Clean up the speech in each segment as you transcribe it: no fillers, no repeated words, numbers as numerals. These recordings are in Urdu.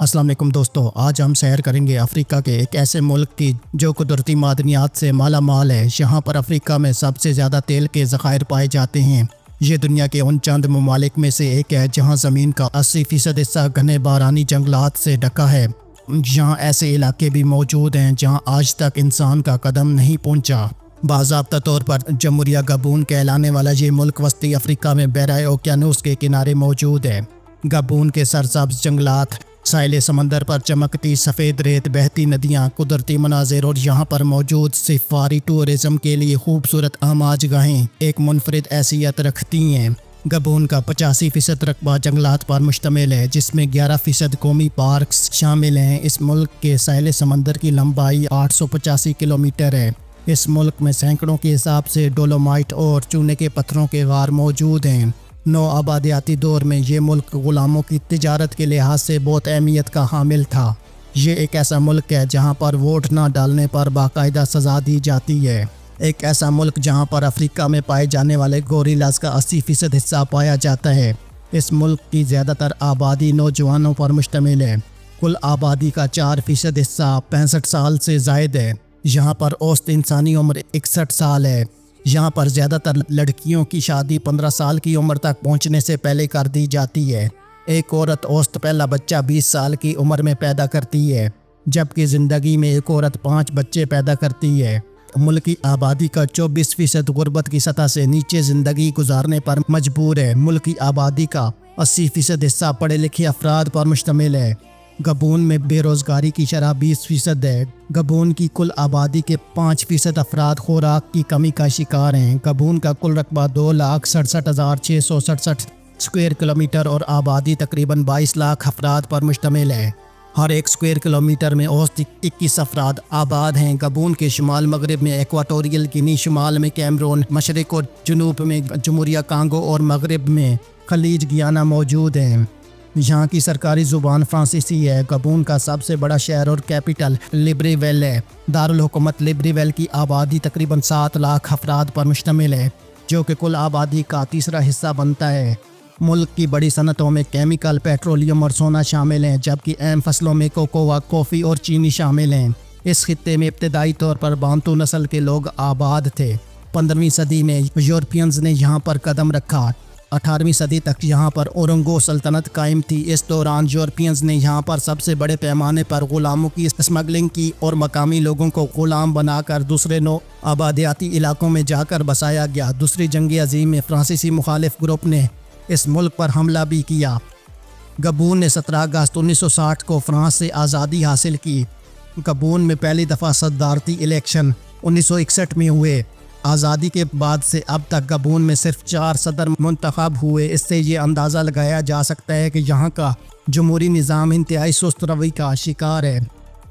السلام علیکم دوستو، آج ہم سیر کریں گے افریقہ کے ایک ایسے ملک کی جو قدرتی معدنیات سے مالا مال ہے۔ یہاں پر افریقہ میں سب سے زیادہ تیل کے ذخائر پائے جاتے ہیں۔ یہ دنیا کے ان چند ممالک میں سے ایک ہے جہاں زمین کا 80% حصہ گھنے بارانی جنگلات سے ڈھکا ہے۔ یہاں ایسے علاقے بھی موجود ہیں جہاں آج تک انسان کا قدم نہیں پہنچا۔ باضابطہ طور پر جمہوریہ گابون کہلانے والا یہ ملک وسطی افریقہ میں بحیرہ اوقیانوس کے کنارے موجود ہے۔ گابون کے سرسبز جنگلات، ساحل سمندر پر چمکتی سفید ریت، بہتی ندیاں، قدرتی مناظر اور یہاں پر موجود سفاری ٹورزم کے لیے خوبصورت آماج گاہیں ایک منفرد حیثیت رکھتی ہیں۔ گابون کا 85% رقبہ جنگلات پر مشتمل ہے، جس میں 11% قومی پارکس شامل ہیں۔ اس ملک کے ساحل سمندر کی لمبائی 885 کلومیٹر ہے۔ اس ملک میں سینکڑوں کے حساب سے ڈولومائٹ اور چونے کے پتھروں کے غار موجود ہیں۔ نو آبادیاتی دور میں یہ ملک غلاموں کی تجارت کے لحاظ سے بہت اہمیت کا حامل تھا۔ یہ ایک ایسا ملک ہے جہاں پر ووٹ نہ ڈالنے پر باقاعدہ سزا دی جاتی ہے۔ ایک ایسا ملک جہاں پر افریقہ میں پائے جانے والے گوریلاز کا 80% حصہ پایا جاتا ہے۔ اس ملک کی زیادہ تر آبادی نوجوانوں پر مشتمل ہے۔ کل آبادی کا 4% حصہ 65 سال سے زائد ہے۔ یہاں پر اوسط انسانی عمر 61 سال ہے۔ یہاں پر زیادہ تر لڑکیوں کی شادی 15 سال کی عمر تک پہنچنے سے پہلے کر دی جاتی ہے۔ ایک عورت اوسط پہلا بچہ 20 سال کی عمر میں پیدا کرتی ہے، جبکہ زندگی میں ایک عورت 5 بچے پیدا کرتی ہے۔ ملکی آبادی کا 24% غربت کی سطح سے نیچے زندگی گزارنے پر مجبور ہے۔ ملکی آبادی کا 80% حصہ پڑھے لکھے افراد پر مشتمل ہے۔ گابون میں بے روزگاری کی شرح 20% ہے۔ گابون کی کل آبادی کے 5% افراد خوراک کی کمی کا شکار ہیں۔ گابون کا کل رقبہ 2,67,667 اسکوائر کلومیٹر اور آبادی تقریباً 22 لاکھ افراد پر مشتمل ہے۔ ہر ایک اسکوائر کلومیٹر میں اوسط 21 افراد آباد ہیں۔ گابون کے شمال مغرب میں ایکواٹوریل گینی، شمال میں کیمرون، مشرق اور جنوب میں جمہوریہ کانگو اور مغرب میں خلیج گیانا موجود ہیں۔ یہاں کی سرکاری زبان فرانسیسی ہے۔ گابون کا سب سے بڑا شہر اور کیپٹل لبریویل ہے۔ دارالحکومت لبریویل کی آبادی تقریباً 7 لاکھ افراد پر مشتمل ہے، جو کہ کل آبادی کا تیسرا حصہ بنتا ہے۔ ملک کی بڑی صنعتوں میں کیمیکل، پیٹرولیم اور سونا شامل ہیں، جبکہ اہم فصلوں میں کوکوا، کافی اور چینی شامل ہیں۔ اس خطے میں ابتدائی طور پر بانتو نسل کے لوگ آباد تھے۔ 15ویں صدی میں یورپینز نے یہاں پر قدم رکھا۔ 18ویں صدی تک یہاں پر اورنگو سلطنت قائم تھی۔ اس دوران یورپینز نے یہاں پر سب سے بڑے پیمانے پر غلاموں کی اسمگلنگ کی اور مقامی لوگوں کو غلام بنا کر دوسرے نو آبادیاتی علاقوں میں جا کر بسایا گیا۔ دوسری جنگ عظیم میں فرانسیسی مخالف گروپ نے اس ملک پر حملہ بھی کیا۔ گابون نے 17 اگست 1960 کو فرانس سے آزادی حاصل کی۔ گابون میں پہلی دفعہ صدارتی الیکشن 1961 میں ہوئے۔ آزادی کے بعد سے اب تک گابون میں صرف 4 صدر منتخب ہوئے۔ اس سے یہ اندازہ لگایا جا سکتا ہے کہ یہاں کا جمہوری نظام انتہائی سست روی کا شکار ہے۔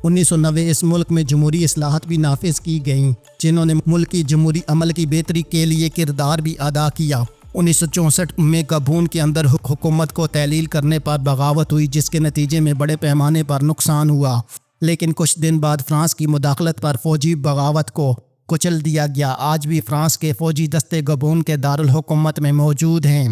1990 اس ملک میں جمہوری اصلاحات بھی نافذ کی گئیں، جنہوں نے ملکی جمہوری عمل کی بہتری کے لیے کردار بھی ادا کیا۔ 1964 میں گابون کے اندر حکومت کو تحلیل کرنے پر بغاوت ہوئی، جس کے نتیجے میں بڑے پیمانے پر نقصان ہوا، لیکن کچھ دن بعد فرانس کی مداخلت پر فوجی بغاوت کو کچل دیا گیا۔ آج بھی فرانس کے فوجی دستے گابون کے دارالحکومت میں موجود ہیں۔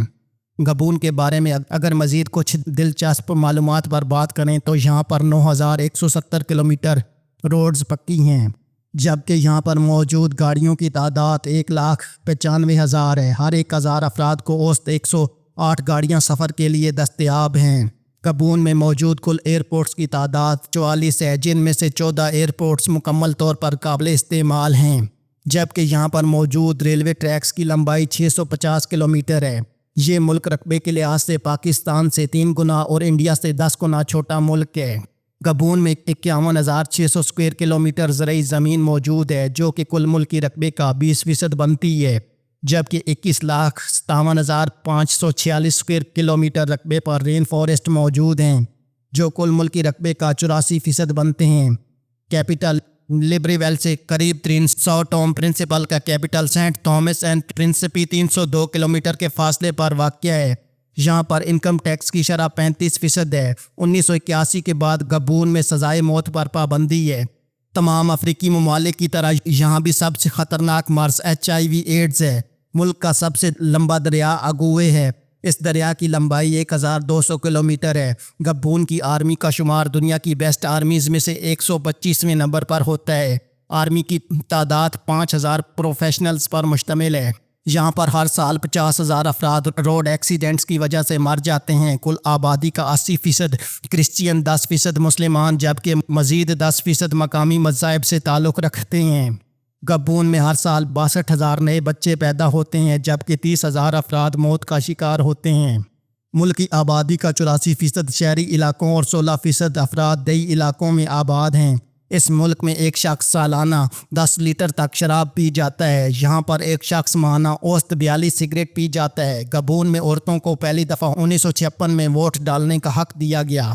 گابون کے بارے میں اگر مزید کچھ دلچسپ معلومات پر بات کریں تو یہاں پر 9,170 کلومیٹر روڈز پکی ہیں، جبکہ یہاں پر موجود گاڑیوں کی تعداد 1,95,000 ہے۔ ہر 1,000 افراد کو اوسط 108 گاڑیاں سفر کے لیے دستیاب ہیں۔ گابون میں موجود کل ایئرپورٹس کی تعداد 44 ہے، جن میں سے 14 ایئرپورٹس مکمل طور پر قابل استعمال ہیں، جبکہ یہاں پر موجود ریلوے ٹریکس کی لمبائی 650 کلومیٹر ہے۔ یہ ملک رقبے کے لحاظ سے پاکستان سے 3 گنا اور انڈیا سے 10 گنا چھوٹا ملک ہے۔ گابون میں 51,600 اسکوائر کلومیٹر زرعی زمین موجود ہے، جو کہ کل ملکی رقبے کا 20% بنتی ہے، جبکہ 21,57,546 اسکوائر کلومیٹر رقبے پر رین فارسٹ موجود ہیں، جو کل ملکی رقبے کا 84% بنتے ہیں۔ کیپٹل لبریویل سے قریب ترین ساؤ ٹوم پرنسپل کا capital Saint Thomas and Principe 302 kilometre کے فاصلے پر واقع ہے۔ یہاں پر انکم ٹیکس کی شرح 35% ہے۔ 1981 کے بعد گابون میں سزائے موت پر پابندی ہے۔ تمام افریقی ممالک کی طرح یہاں بھی سب سے خطرناک مرض HIV ایڈز ہے۔ ملک کا سب سے لمبا دریا اگوئے ہے۔ اس دریا کی لمبائی 1200 کلومیٹر ہے۔ گبون کی آرمی کا شمار دنیا کی بیسٹ آرمیز میں سے 125ویں نمبر پر ہوتا ہے۔ آرمی کی تعداد 5000 پروفیشنلز پر مشتمل ہے۔ یہاں پر ہر سال 50,000 افراد روڈ ایکسیڈنٹس کی وجہ سے مر جاتے ہیں۔ کل آبادی کا 80% کرسچین، 10% مسلمان، جبکہ مزید 10% مقامی مذاہب سے تعلق رکھتے ہیں۔ گبون میں ہر سال 62,000 نئے بچے پیدا ہوتے ہیں، جبکہ 30,000 افراد موت کا شکار ہوتے ہیں۔ ملک کی آبادی کا 84% شہری علاقوں اور 16% افراد دیہی علاقوں میں آباد ہیں۔ اس ملک میں ایک شخص سالانہ 10 لیٹر تک شراب پی جاتا ہے۔ یہاں پر ایک شخص ماہانہ اوسط 42 سگریٹ پی جاتا ہے۔ گبون میں عورتوں کو پہلی دفعہ 1956 میں ووٹ ڈالنے کا حق دیا گیا۔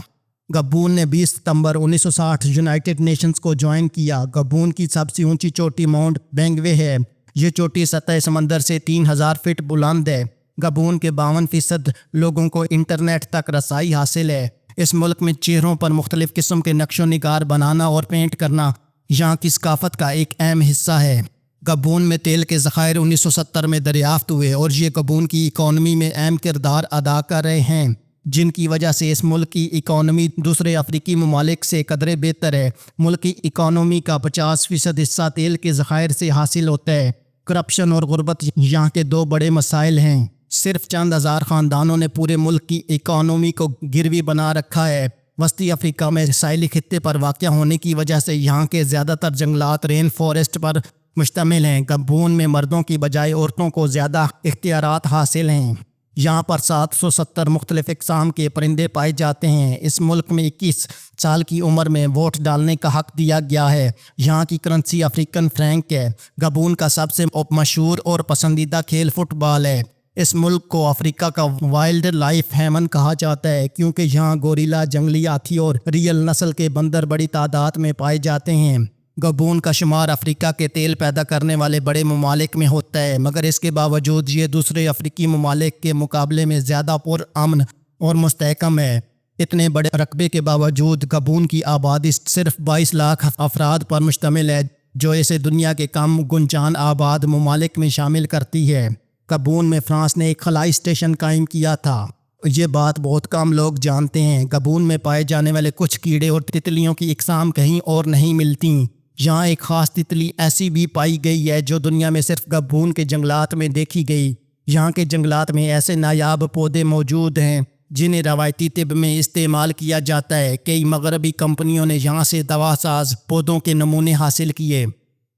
گبون نے 20 ستمبر 1960 یونائٹڈ نیشنز کو جوائن کیا۔ گبون کی سب سے اونچی چوٹی ماؤنٹ بینگوے ہے۔ یہ چوٹی سطح سمندر سے 3000 فٹ بلند ہے۔ گبون کے 52% لوگوں کو انٹرنیٹ تک رسائی حاصل ہے۔ اس ملک میں چہروں پر مختلف قسم کے نقش و نگار بنانا اور پینٹ کرنا یہاں کی ثقافت کا ایک اہم حصہ ہے۔ گبون میں تیل کے ذخائر 1970 میں دریافت ہوئے اور یہ گبون کی اکانومی میں اہم کردار ادا کر رہے ہیں، جن کی وجہ سے اس ملک کی اکانومی دوسرے افریقی ممالک سے قدرے بہتر ہے۔ ملک کی اکانومی کا 50% حصہ تیل کے ذخائر سے حاصل ہوتا ہے۔ کرپشن اور غربت یہاں کے دو بڑے مسائل ہیں۔ صرف چند ہزار خاندانوں نے پورے ملک کی اکانومی کو گروی بنا رکھا ہے۔ وسطی افریقہ میں ساحلی خطے پر واقع ہونے کی وجہ سے یہاں کے زیادہ تر جنگلات رین فارسٹ پر مشتمل ہیں۔ گبون میں مردوں کی بجائے عورتوں کو زیادہ اختیارات حاصل ہیں۔ یہاں پر 770 مختلف اقسام کے پرندے پائے جاتے ہیں۔ اس ملک میں 21 سال کی عمر میں ووٹ ڈالنے کا حق دیا گیا ہے۔ یہاں کی کرنسی افریقن فرینک ہے۔ گبون کا سب سے مشہور اور پسندیدہ کھیل فٹ بال ہے۔ اس ملک کو افریقہ کا وائلڈ لائف ہیمن کہا جاتا ہے کیونکہ یہاں گوریلا، جنگلی ہاتھی اور ریل نسل کے بندر بڑی تعداد میں پائے جاتے ہیں۔ گبون کا شمار افریقہ کے تیل پیدا کرنے والے بڑے ممالک میں ہوتا ہے، مگر اس کے باوجود یہ دوسرے افریقی ممالک کے مقابلے میں زیادہ پرامن اور مستحکم ہے۔ اتنے بڑے رقبے کے باوجود گبون کی آبادی صرف 22 لاکھ افراد پر مشتمل ہے، جو اسے دنیا کے کم گنجان آباد ممالک میں شامل کرتی ہے۔ گبون میں فرانس نے ایک خلائی اسٹیشن قائم کیا تھا۔ یہ بات بہت کم لوگ جانتے ہیں۔ گبون میں پائے جانے والے کچھ کیڑے اور تتلیوں کی اقسام کہیں اور نہیں ملتی۔ یہاں ایک خاص تتلی ایسی بھی پائی گئی ہے جو دنیا میں صرف گبون کے جنگلات میں دیکھی گئی۔ یہاں کے جنگلات میں ایسے نایاب پودے موجود ہیں جنہیں روایتی طب میں استعمال کیا جاتا ہے۔ کئی مغربی کمپنیوں نے یہاں سے دوا ساز پودوں کے نمونے حاصل کیے۔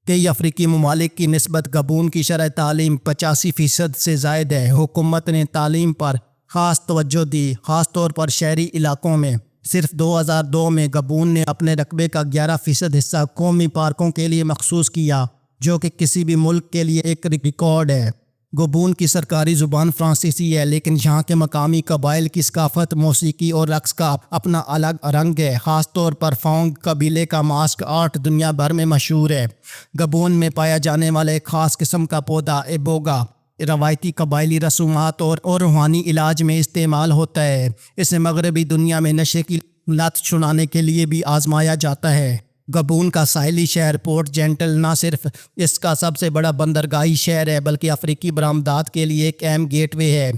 کئی افریقی ممالک کی نسبت گبون کی شرح تعلیم 85% سے زائد ہے۔ حکومت نے تعلیم پر خاص توجہ دی، خاص طور پر شہری علاقوں میں۔ صرف 2002 میں گبون نے اپنے رقبے کا 11% حصہ قومی پارکوں کے لیے مخصوص کیا، جو کہ کسی بھی ملک کے لیے ایک ریکارڈ ہے۔ گبون کی سرکاری زبان فرانسیسی ہے، لیکن یہاں کے مقامی قبائل کی ثقافت، موسیقی اور رقص کا اپنا الگ رنگ ہے۔ خاص طور پر فونگ قبیلے کا ماسک آرٹ دنیا بھر میں مشہور ہے۔ گبون میں پایا جانے والا ایک خاص قسم کا پودا ایبوگا روایتی قبائلی رسومات اور روحانی علاج میں استعمال ہوتا ہے۔ اسے مغربی دنیا میں نشے کی لت چھڑانے کے لیے بھی آزمایا جاتا ہے۔ گبون کا ساحلی شہر پورٹ جینٹل نہ صرف اس کا سب سے بڑا بندرگاہی شہر ہے بلکہ افریقی برآمدات کے لیے ایک اہم گیٹ وے ہے۔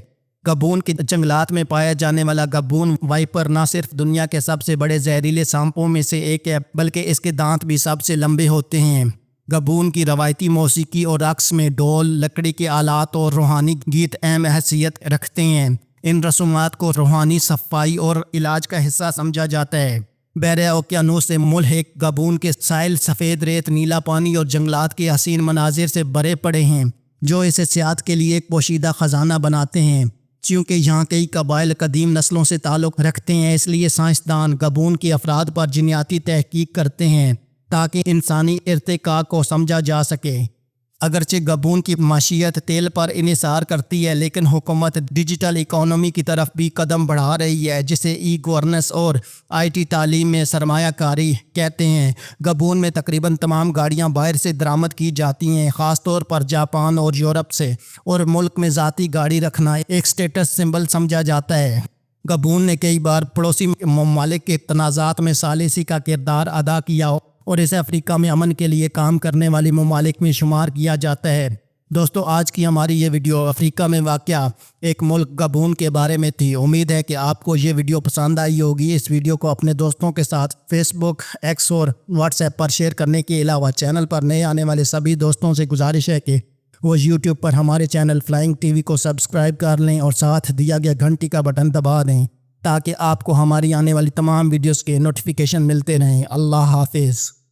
گبون کے جنگلات میں پایا جانے والا گبون وائپر نہ صرف دنیا کے سب سے بڑے زہریلے سانپوں میں سے ایک ہے بلکہ اس کے دانت بھی سب سے لمبے ہوتے ہیں۔ گبون کی روایتی موسیقی اور رقص میں ڈول، لکڑی کے آلات اور روحانی گیت اہم حیثیت رکھتے ہیں۔ ان رسومات کو روحانی صفائی اور علاج کا حصہ سمجھا جاتا ہے۔ بحر اوقیانوس سے ملحق گبون کے ساحل سفید ریت، نیلا پانی اور جنگلات کے حسین مناظر سے بھرے پڑے ہیں، جو اسے سیاحت کے لیے ایک پوشیدہ خزانہ بناتے ہیں۔ چونکہ یہاں کئی قبائل قدیم نسلوں سے تعلق رکھتے ہیں، اس لیے سائنسدان گبون کے افراد پر جینیاتی تحقیق کرتے ہیں تاکہ انسانی ارتقاء کو سمجھا جا سکے۔ اگرچہ گبون کی معیشت تیل پر انحصار کرتی ہے، لیکن حکومت ڈیجیٹل اکانومی کی طرف بھی قدم بڑھا رہی ہے، جسے ای گورننس اور IT تعلیم میں سرمایہ کاری کہتے ہیں۔ گبون میں تقریباً تمام گاڑیاں باہر سے درآمد کی جاتی ہیں، خاص طور پر جاپان اور یورپ سے، اور ملک میں ذاتی گاڑی رکھنا ایک سٹیٹس سمبل سمجھا جاتا ہے۔ گبون نے کئی بار پڑوسی ممالک کے تنازعات میں ثالثی کا کردار ادا کیا اور اسے افریقہ میں امن کے لیے کام کرنے والی ممالک میں شمار کیا جاتا ہے۔ دوستو آج کی ہماری یہ ویڈیو افریقہ میں واقع ایک ملک گابون کے بارے میں تھی۔ امید ہے کہ آپ کو یہ ویڈیو پسند آئی ہوگی۔ اس ویڈیو کو اپنے دوستوں کے ساتھ فیس بک، ایکس اور واٹس ایپ پر شیئر کرنے کے علاوہ چینل پر نئے آنے والے سبھی دوستوں سے گزارش ہے کہ وہ یوٹیوب پر ہمارے چینل فلائنگ ٹی وی کو سبسکرائب کر لیں اور ساتھ دیا گیا گھنٹی کا بٹن دبا دیں تاکہ آپ کو ہماری آنے والی تمام ویڈیوز کے نوٹیفیکیشن ملتے رہیں۔ اللہ حافظ۔